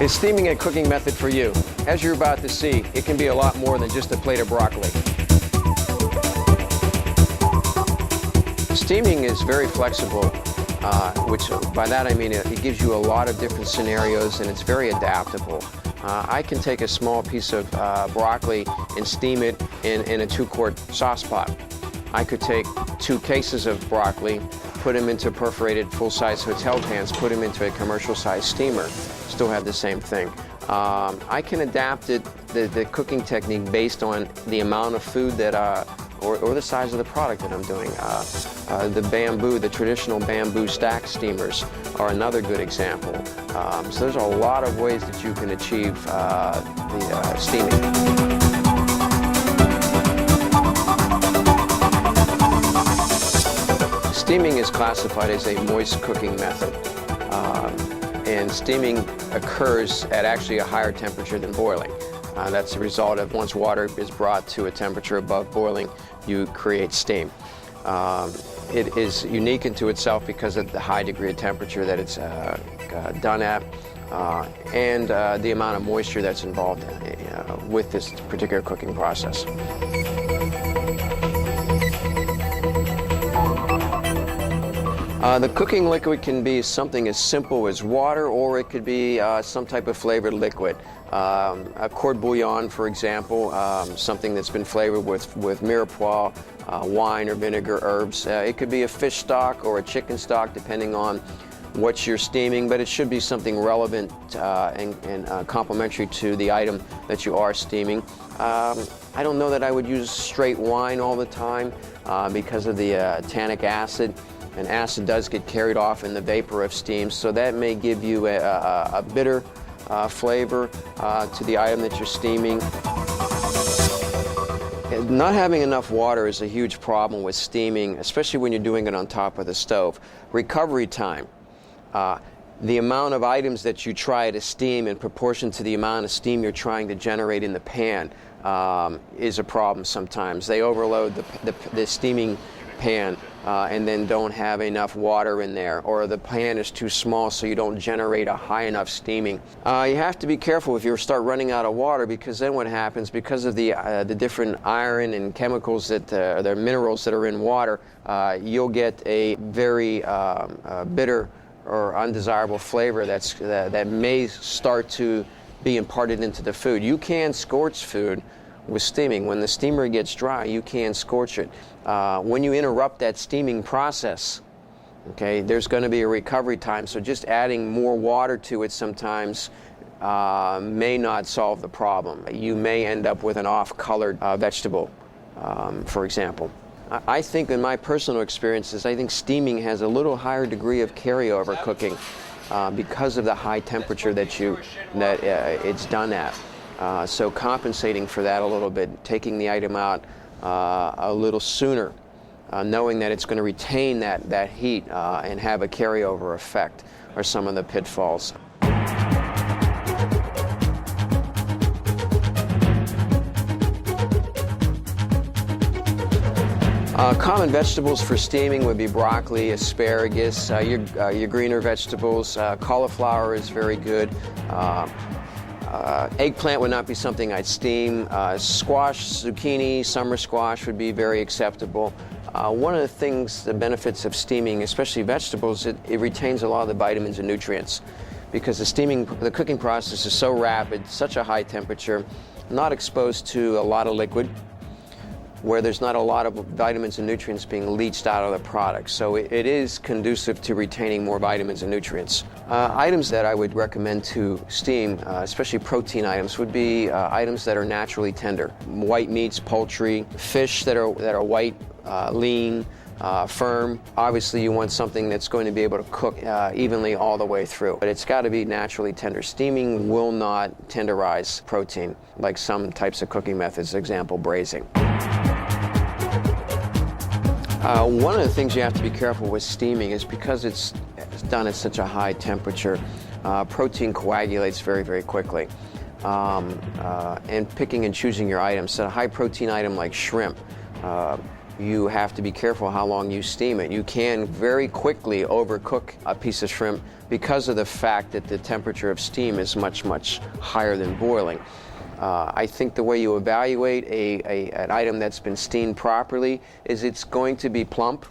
Is steaming a cooking method for you? As you're about to see, it can be a lot more than just a plate of broccoli. Steaming is very flexible, which by that I mean it gives you a lot of different scenarios and it's very adaptable. I can take a small piece of broccoli and steam it in a 2-quart sauce pot. I could take 2 cases of broccoli, put them into perforated full-size hotel pans, put them into a commercial-sized steamer, still have the same thing. I can adapt the cooking technique based on the amount of food that, or the size of the product that I'm doing. The traditional bamboo stack steamers are another good example. So there's a lot of ways that you can achieve the steaming. Steaming is classified as a moist cooking method, and steaming occurs at actually a higher temperature than boiling. That's a result of once water is brought to a temperature above boiling, you create steam. It is unique into itself because of the high degree of temperature that it's done at, and the amount of moisture that's involved with this particular cooking process. The cooking liquid can be something as simple as water, or it could be some type of flavored liquid. A court bouillon, for example, something that's been flavored with mirepoix, wine or vinegar, herbs. It could be a fish stock or a chicken stock, depending on what you're steaming, but it should be something relevant and complementary to the item that you are steaming. I don't know that I would use straight wine all the time because of the tannic acid. And acid does get carried off in the vapor of steam, so that may give you a bitter flavor to the item that you're steaming. Not having enough water is a huge problem with steaming, especially when you're doing it on top of the stove. Recovery time. The amount of items that you try to steam in proportion to the amount of steam you're trying to generate in the pan is a problem sometimes. They overload the steaming pan and then don't have enough water in there, or the pan is too small so you don't generate a high enough steaming. You have to be careful if you start running out of water, because then what happens, because of the different iron and chemicals that the minerals that are in water, you'll get a very bitter or undesirable flavor that may start to be imparted into the food. You can scorch food with steaming. When the steamer gets dry, you can scorch it. When you interrupt that steaming process, okay, there's going to be a recovery time, so just adding more water to it sometimes may not solve the problem. You may end up with an off-colored vegetable, for example. I think in my personal experiences, I think steaming has a little higher degree of carryover cooking because of the high temperature that it's done at. So compensating for that a little bit, taking the item out a little sooner, knowing that it's going to retain that heat and have a carryover effect are some of the pitfalls. Common vegetables for steaming would be broccoli, asparagus, your greener vegetables. Cauliflower is very good. Eggplant would not be something I'd steam. Squash, zucchini, summer squash would be very acceptable. One of the benefits of steaming, especially vegetables, it retains a lot of the vitamins and nutrients, because the cooking process is so rapid, such a high temperature, not exposed to a lot of liquid, where there's not a lot of vitamins and nutrients being leached out of the product. So it is conducive to retaining more vitamins and nutrients. Items that I would recommend to steam, especially protein items, would be items that are naturally tender. White meats, poultry, fish that are white, lean, firm. Obviously you want something that's going to be able to cook evenly all the way through, but it's got to be naturally tender. Steaming will not tenderize protein like some types of cooking methods, example braising. One of the things you have to be careful with steaming is because it's done at such a high temperature, protein coagulates very, very quickly. And picking and choosing your items. So a high protein item like shrimp, you have to be careful how long you steam it. You can very quickly overcook a piece of shrimp because of the fact that the temperature of steam is much, much higher than boiling. I think the way you evaluate an item that's been steamed properly is it's going to be plump.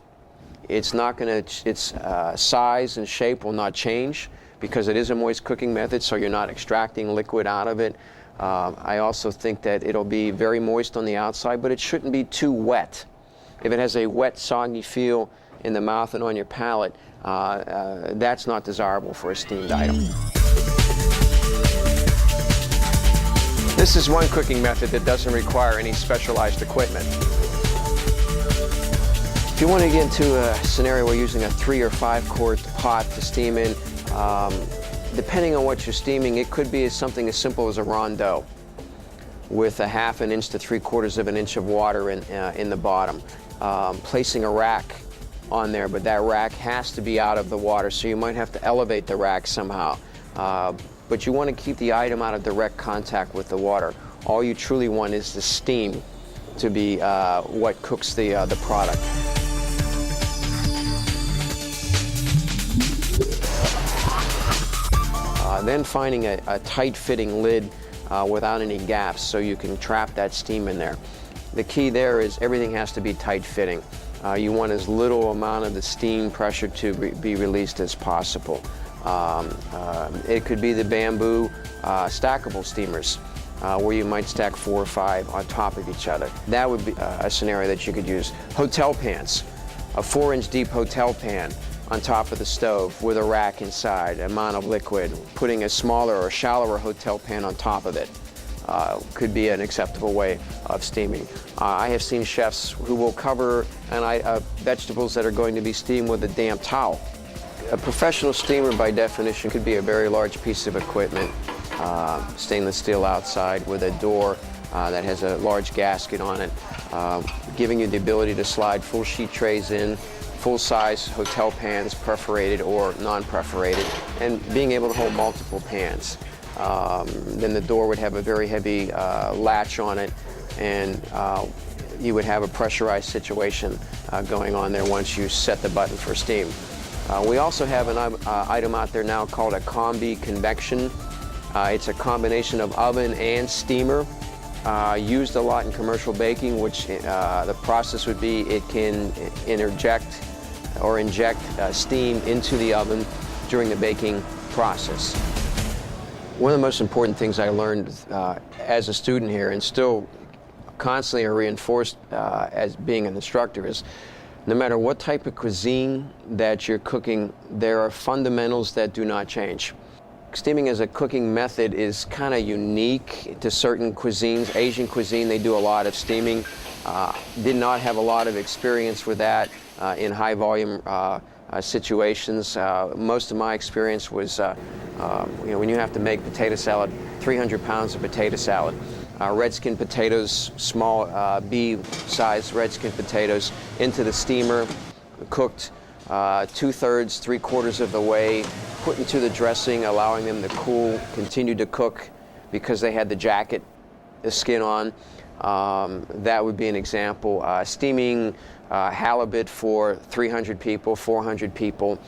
It's not going to, its size and shape will not change because it is a moist cooking method, so you're not extracting liquid out of it. I also think that it'll be very moist on the outside, but it shouldn't be too wet. If it has a wet, soggy feel in the mouth and on your palate, that's not desirable for a steamed item. This is one cooking method that doesn't require any specialized equipment. If you want to get into a scenario where you're using a 3 or 5 quart pot to steam in, depending on what you're steaming, it could be something as simple as a rondeau with a 1/2 inch to 3/4 of an inch of water in the bottom. Placing a rack on there, but that rack has to be out of the water, so you might have to elevate the rack somehow. But you want to keep the item out of direct contact with the water. All you truly want is the steam to be what cooks the product. Then finding a tight-fitting lid without any gaps so you can trap that steam in there. The key there is everything has to be tight-fitting. You want as little amount of the steam pressure to be released as possible. It could be the bamboo stackable steamers where you might stack 4 or 5 on top of each other. That would be a scenario that you could use. Hotel pans, a 4-inch deep hotel pan on top of the stove with a rack inside, amount of liquid. Putting a smaller or shallower hotel pan on top of it could be an acceptable way of steaming. I have seen chefs who will cover vegetables that are going to be steamed with a damp towel. A professional steamer, by definition, could be a very large piece of equipment, stainless steel outside with a door that has a large gasket on it, giving you the ability to slide full sheet trays in, full-size hotel pans, perforated or non-perforated, and being able to hold multiple pans. Then the door would have a very heavy latch on it, and you would have a pressurized situation going on there once you set the button for steam. We also have an item out there now called a combi convection. It's a combination of oven and steamer, used a lot in commercial baking, which the process would be it can interject or inject steam into the oven during the baking process. One of the most important things I learned as a student here, and still constantly are reinforced as being an instructor, is no matter what type of cuisine that you're cooking, there are fundamentals that do not change. Steaming as a cooking method is kind of unique to certain cuisines. Asian cuisine, they do a lot of steaming. Did not have a lot of experience with that in high volume situations. Most of my experience was when you have to make potato salad, 300 pounds of potato salad. Redskin potatoes, small B-sized redskin potatoes, into the steamer, cooked 2/3, 3/4 of the way, put into the dressing, allowing them to cool, continue to cook because they had the skin on. That would be an example. Steaming halibut for 300 people, 400 people.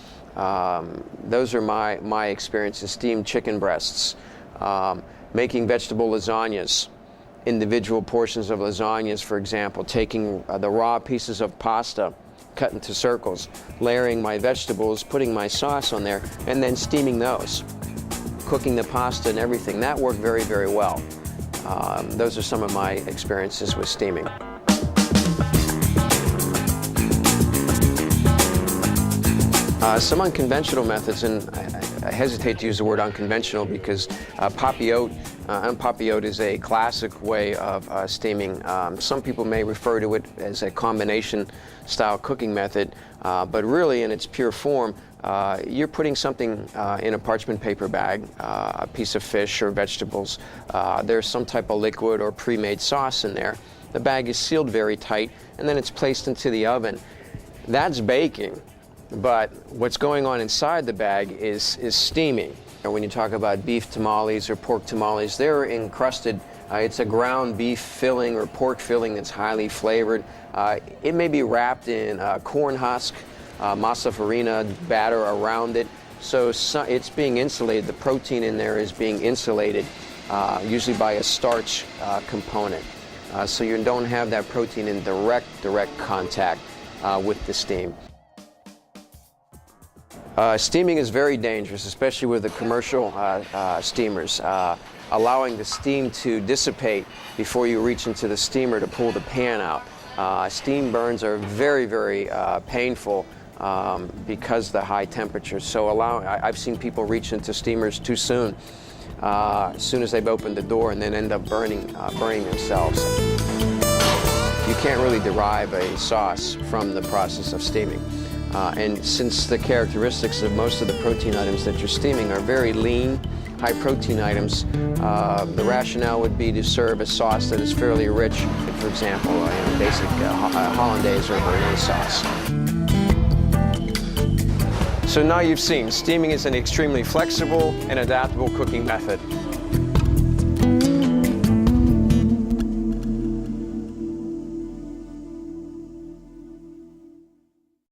Those are my experiences. Steamed chicken breasts. Making vegetable lasagnas. Individual portions of lasagnas, for example, taking the raw pieces of pasta, cut into circles, layering my vegetables, putting my sauce on there, and then steaming those. Cooking the pasta and everything. That worked very, very well. Those are some of my experiences with steaming. Some unconventional methods, and I hesitate to use the word unconventional because papillote is a classic way of steaming. Some people may refer to it as a combination style cooking method, but really in its pure form, you're putting something in a parchment paper bag, a piece of fish or vegetables. There's some type of liquid or pre-made sauce in there. The bag is sealed very tight, and then it's placed into the oven. That's baking. But what's going on inside the bag is steaming. When you talk about beef tamales or pork tamales, they're encrusted It's a ground beef filling or pork filling that's highly flavored. It may be wrapped in corn husk, masa farina batter around it. So it's being insulated. The protein in there is being insulated, usually by a starch component. So you don't have that protein in direct contact with the steam. Steaming is very dangerous, especially with the commercial steamers. Allowing the steam to dissipate before you reach into the steamer to pull the pan out. Steam burns are very painful because of the high temperatures. So I've seen people reach into steamers too soon, as soon as they've opened the door, and then end up burning themselves. You can't really derive a sauce from the process of steaming. And since the characteristics of most of the protein items that you're steaming are very lean, high protein items, the rationale would be to serve a sauce that is fairly rich, for example, basic hollandaise or béarnaise sauce. So now you've seen, steaming is an extremely flexible and adaptable cooking method.